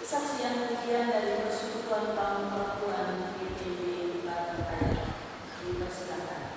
Kesaksian pujian dari Persekutuan Kaum Perempuan PPB Barat Raya. Dipersilakan.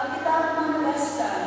Alkitab menegaskan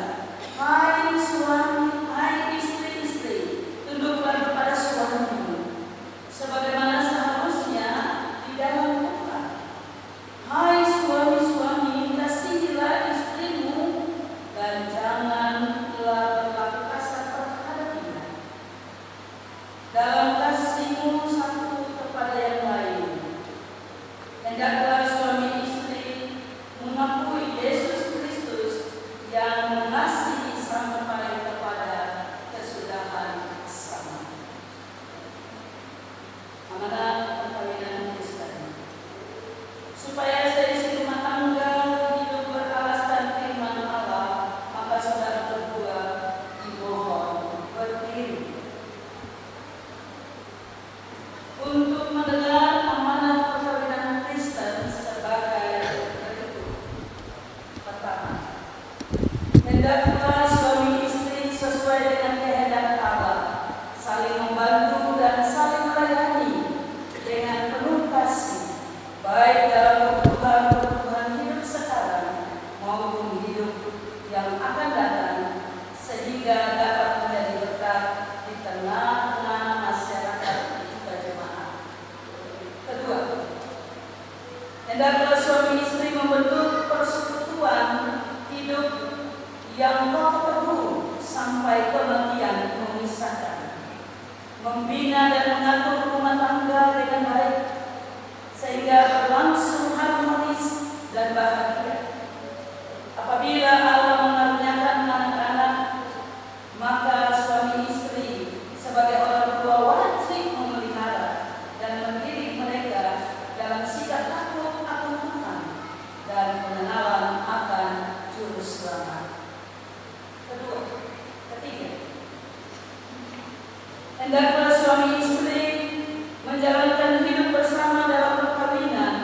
Hendaklah suami istri sesuai dengan kehendak Allah, saling membantu dan saling melayani dengan penuh kasih, baik dalam kebutuhan hidup sekarang maupun hidup yang akan datang, sehingga dapat menjadi berkat di tengah-tengah masyarakat kita jemaat. Kedua, hendaklah suami istri membentuk persekutuan hidup yang kokoh teguh sampai kematian memisahkan, membina dan mengatur rumah tangga dengan baik sehingga berlangsung harmonis dan bahagia. Apabila Allah mengaruniakan anak-anak, maka suami istri sebagai orang tua wajib memelihara dan mendidik mereka dalam sikap takut akan Tuhan dan pengenalan akan Juru Selamat. Ketiga, hendaklah suami istri menjalankan hidup bersama dalam perkawinan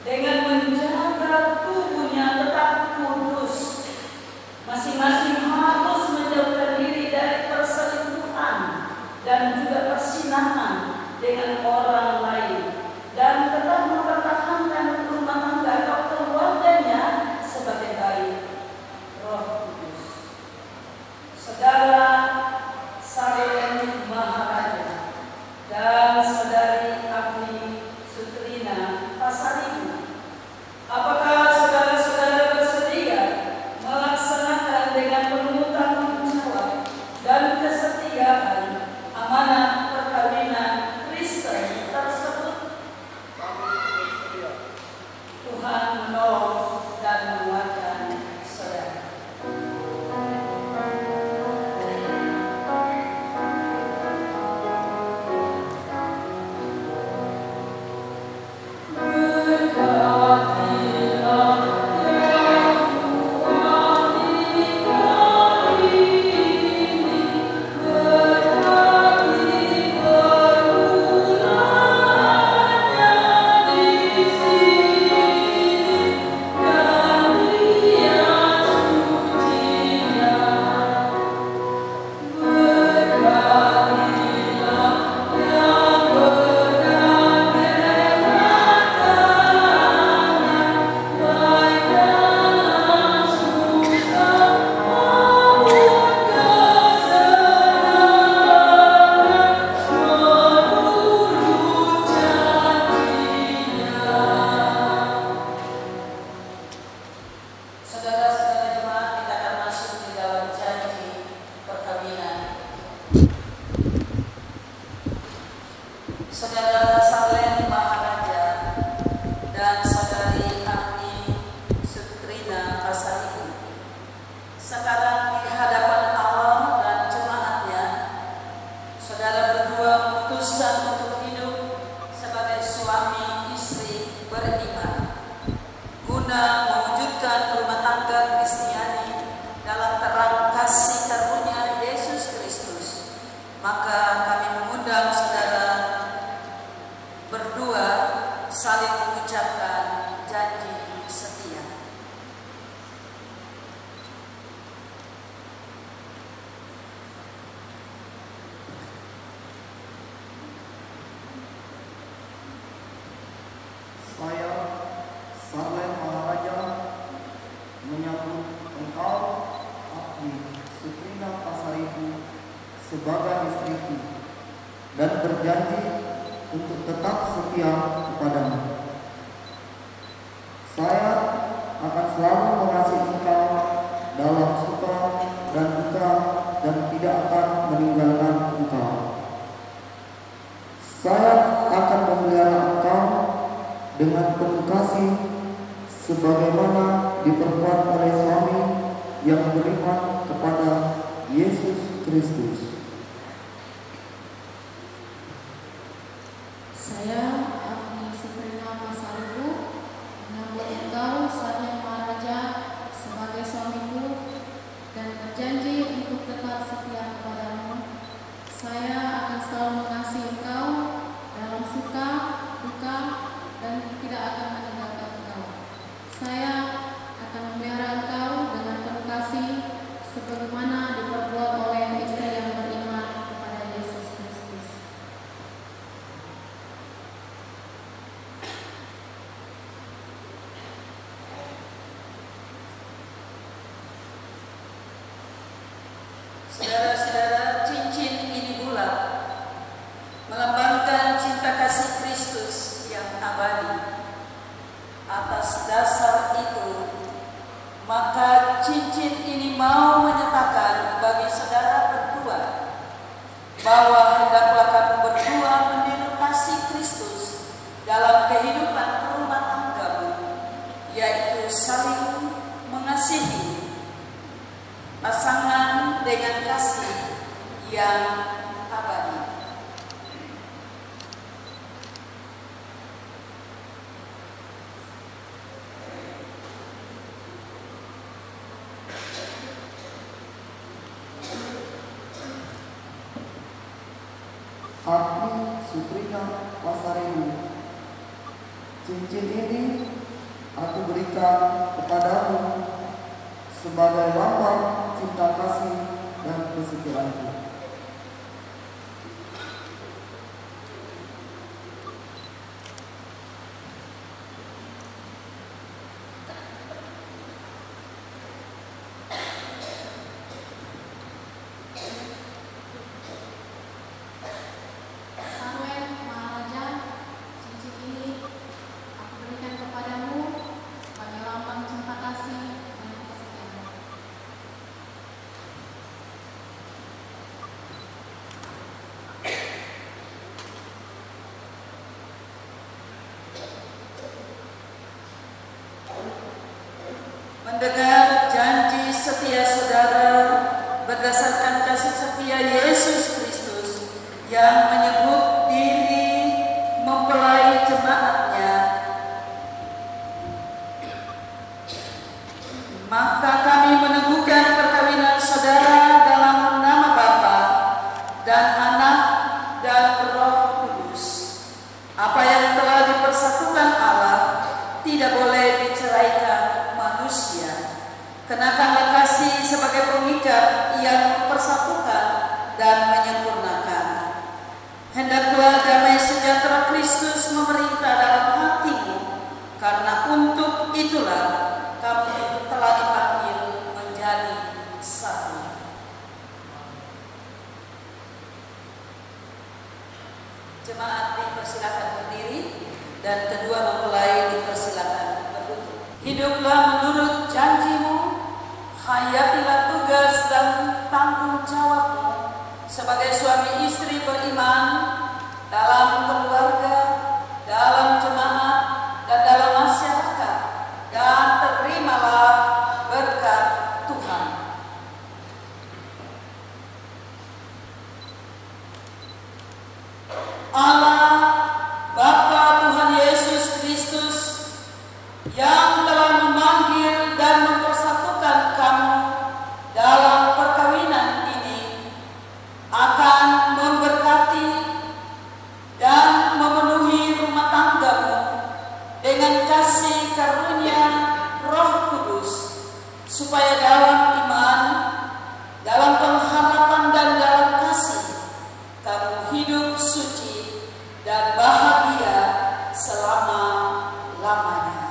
dengan menjaga tubuhnya tetap kudus. Masing-masing harus menjauhkan diri dari perselingkuhan dan juga persinahan dengan orang lain dan tetap mempertahankan rumah tangga atau keluarganya sebagai baik Roh Kudus. Saudara Salen Maharaja dan Saudari Agni Sutrina Pasaribu, apakah saudara-saudara bersedia melaksanakan dengan penuh tanggung jawab dan kesetiaan amanat perkawinan Kristen tersebut? Tuhan menolong dan menguatkan saudara. Saudara Salen Maharaja dan Saudari Agni Sutrina Pasaribu, sekarang di hadapan Allah dan jemaatnya, saudara berdua memutuskan untuk hidup sebagai suami istri beriman, guna mewujudkan rumah tangga Kristiani dalam terang kasih karunia Yesus Kristus. Maka kami mengundang saudara berdua saling mengucapkan janji setia. Saya, Salen Maharaja, menyambut engkau, Agni Sutrina Pasaribu, sebagai istriku dan berjanji untuk tetap setia kepadamu. Saya akan selalu mengasihi engkau dalam suka dan duka dan tidak akan meninggalkan engkau. Saya akan memelihara engkau dengan penuh kasih sebagaimana diperbuat oleh suami yang beriman kepada Yesus Kristus. Saya, Agni Sutrina Pasaribu, menyambut engkau, Salen Maharaja, sebagai suamiku dan berjanji untuk tetap setia kepadamu. Saya akan selalu mengasihi engkau dalam suka, duka, dan tidak akan meninggalkan engkau. Saya akan memelihara engkau dengan penuh kasih kasih Kristus yang abadi. Atas dasar itu, maka cincin ini mau menyatakan bagi saudara berdua bahwa hendaklah kamu berdua meniru kasih Kristus dalam kehidupan rumah tanggamu, yaitu saling mengasihi pasangan dengan kasih yang abadi. Agni Suprina Pasaribu, cincin ini aku berikan kepadamu sebagai lambang cinta kasih dan kesetiaanku. Mendengar janji setia saudara berdasarkan kasih setia Yesus Kristus yang menyebut diri mempelai jemaatnya, maka kami meneguhkan perkawinan saudara dalam nama Bapa dan Anak dan Roh Kudus. Apa yang telah dipersatukan Allah tidak boleh diceraikan manusia. Kenakanlah kasih sebagai pengikat yang mempersatukan dan menyempurnakan. Hendaklah damai sejahtera Kristus memerintah dalam hatimu, karena untuk itulah kamu telah dipanggil menjadi satu. Jemaat dipersilakan berdiri dan kedua mempelai dipersilakan berduduk. Hiduplah menurut janjimu, hayatilah tugas dan tanggung jawabmu sebagai suami istri beriman dalam keluarga, dalam jemaat, dan dalam masyarakat, dan terimalah berkat Tuhan. Allah Bapa Tuhan Yesus Kristus yang telah memanggil dan mempersatukan kamu dalam perkawinan ini akan memberkati dan memenuhi rumah tanggamu dengan kasih karunia Roh Kudus, supaya dalam iman, dalam pengharapan dan dalam kasih kamu hidup suci dan bahagia selama-lamanya.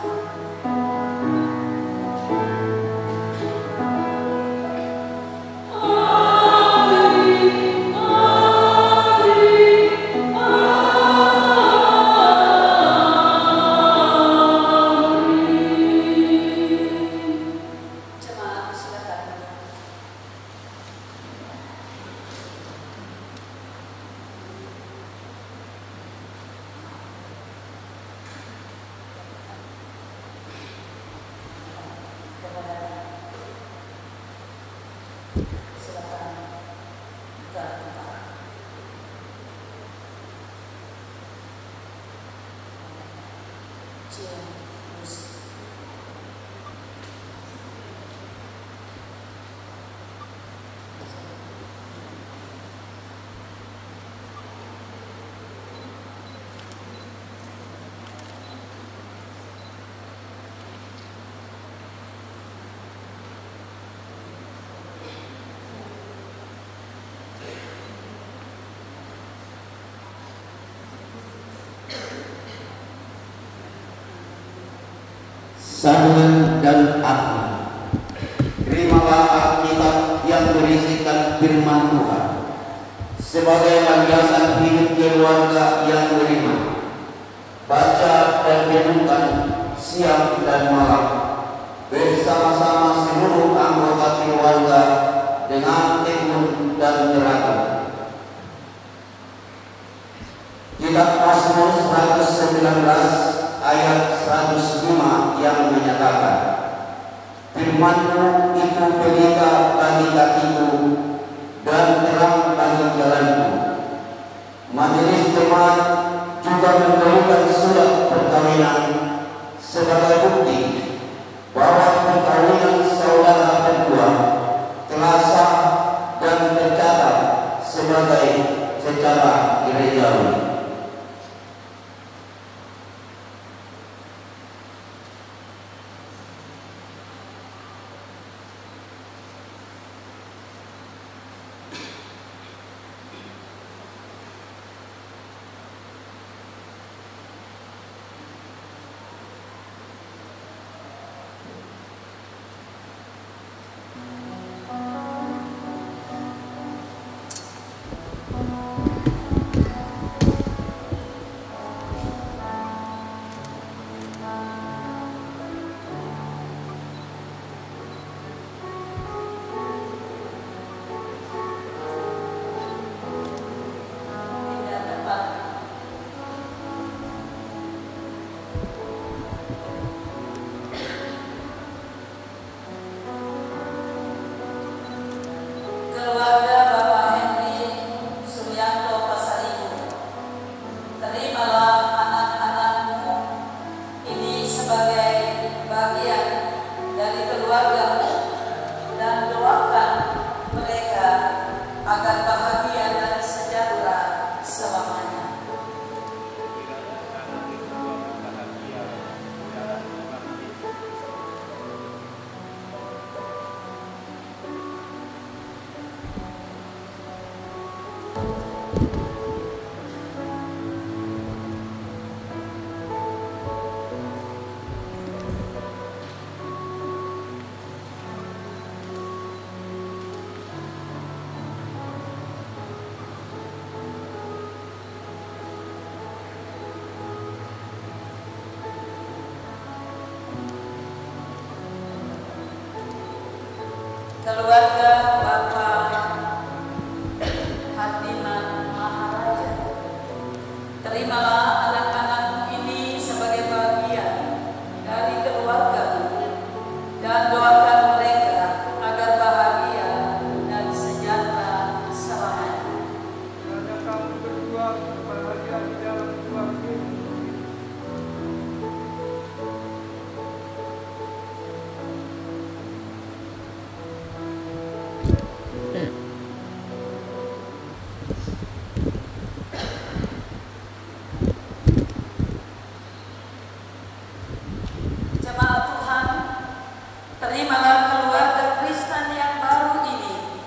Samuel dan Agni, terimalah Alkitab yang berisikan firman Tuhan. sebagai landasan hidup keluarga yang beriman. Baca dan renungkan siang dan malam bersama-sama seluruh anggota keluarga dengan tekun dan teratur. Kitab Mazmur 119 ayat 105 yang menyatakan, firman-Mu itu pelita bagi kakiku dan terang bagi jalanku. Majelis jemaat juga memberikan surat perkawinan sebagai bukti bahwa perkawinan saudara berdua telah sah dan tercatat sebagai secara gerejawi. Keluarga Bapak Hatiman Maharaja, terimalah anak-anak ini sebagai bagian dari keluarga dan doakan mereka agar bahagia dan sejahtera selamanya. Kiranya kamu berdua berbahagia di dalam keluarga. Jemaat Tuhan, terimalah keluarga Kristen yang baru ini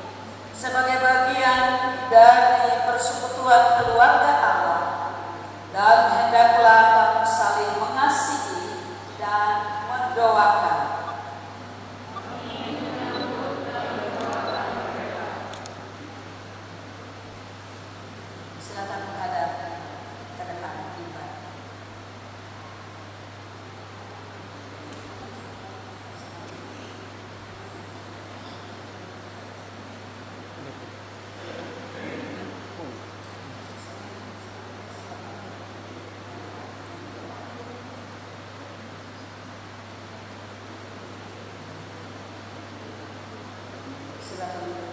sebagai bagian dari persekutuan keluarga Allah, dan hendaklah kamu saling mengasihi dan mendoakan. Silakan menghadap ke depan ibadah. Silakan.